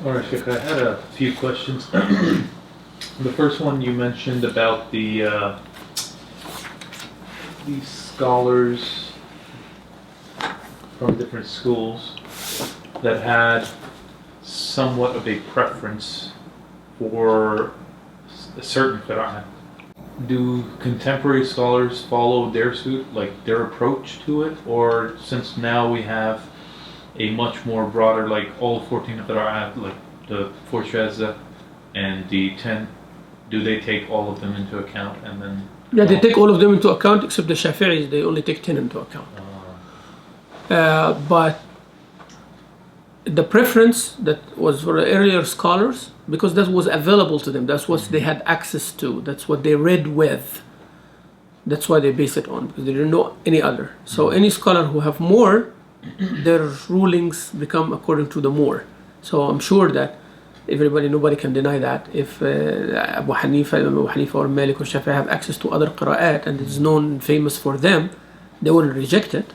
All right, Sheikh, I had a few questions. The first one you mentioned about these scholars from different schools that had somewhat of a preference for a certain Qira'at. Do contemporary scholars follow their suit, like their approach to it? Or since now we have a much more broader, like all 14 Qira'at, like the 4 Shazza and the 10, do they take all of them into account and then... Yeah, they take all of them into account except the Shafi'is, they only take 10 into account. But the preference that was for the earlier scholars, because that was available to them, that's what they had access to, that's what they read with, that's why they base it on, because they didn't know any other. So any scholar who have more, their rulings become according to the more. So I'm sure that nobody can deny that if Abu Hanifa or Malik or Shafi'i have access to other qira'at and it's known famous for them, they wouldn't reject it.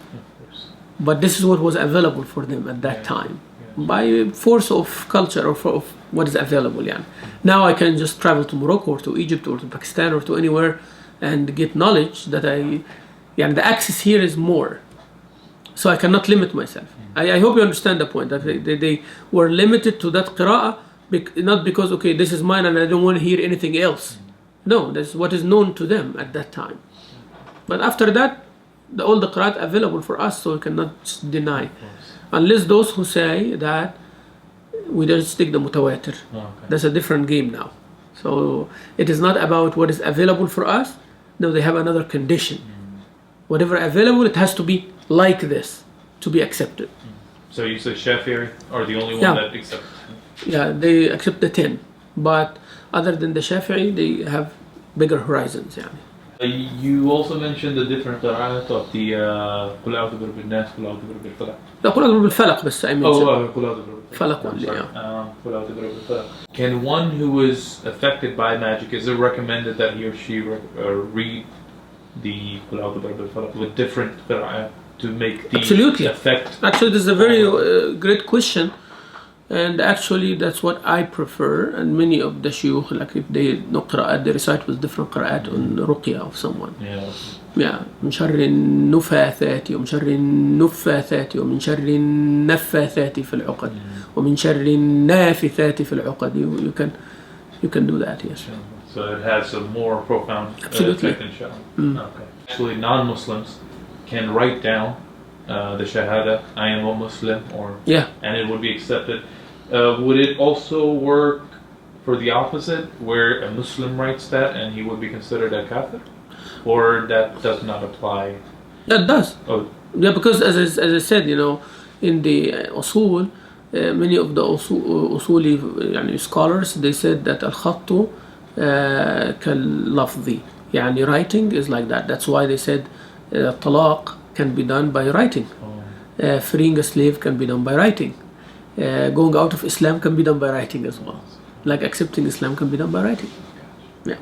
But this is what was available for them at that time, by force of culture or of what is available. Yeah. Now I can just travel to Morocco or to Egypt or to Pakistan or to anywhere and get knowledge that the access here is more. So I cannot limit myself. I hope you understand the point, that they were limited to that qira'ah, not because, okay, this is mine and I don't want to hear anything else. No, that's what is known to them at that time. But after that, all the qira'at available for us, so we cannot deny. Unless those who say that we just take the mutawatir. That's a different game now. So it is not about what is available for us. No, they have another condition. Whatever available, it has to be like this to be accepted. So you say Shafi'i are the only one that accepts 10? Yeah, they accept the 10. But other than the Shafi'i, they have bigger horizons. Yeah. You also mentioned the different qira'at of the قل أعوذ برب الناس قل أعوذ برب الفلق. لا قل أعوذ بالفلق بس I mentioned. قل أعوذ برب الفلق only. قل أعوذ برب الفلق. Can one who is affected by magic, is it recommended that he or she read the قل أعوذ برب الفلق with different qira'at to make the effect? Actually, this is a very great question. And actually, that's what I prefer. And many of the shuyukh, like if they know qira'at, they recite with different qira'at on ruqya of someone. Yeah. من شر النفاثات ومن شر النفاثات ومن شر النفاثات في العقد ومن شر النافثات في العقد. You can do that, yes. So it has a more profound Absolutely. effect, inshallah. Okay. Actually, non-Muslims can write down the Shahada, I am a Muslim, and it would be accepted. Would it also work for the opposite, where a Muslim writes that and he would be considered a kafir? Or that does not apply? That does. Oh. Yeah, because as I said, in the usul, many of the usuli scholars, they said that al-khattu kal-lafzi, writing is like that. That's why they said talaq can be done by writing. Freeing a slave can be done by writing. Going out of Islam can be done by writing as well. Like accepting Islam can be done by writing. Yeah.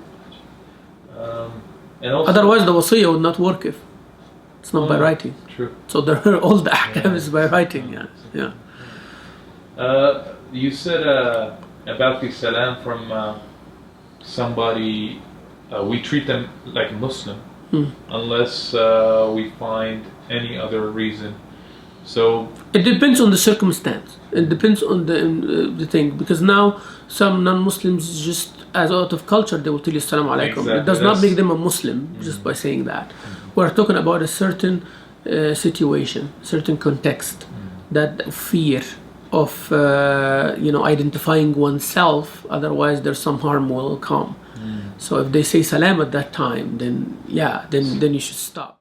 And also, otherwise, the wasiyah would not work if it's not by writing. True. So all the ahkam is by writing. Yeah. You said about the salam from somebody, we treat them like a Muslim. Unless we find any other reason. So it depends on the circumstance. It depends on the thing, because now some non-Muslims, just as out of culture, they will tell you Assalamu alaikum. Exactly. It does not make them a Muslim just by saying that. We're talking about a certain situation, certain context, that fear of identifying oneself. Otherwise, there's some harm will come. So if they say salam at that time, then you should stop.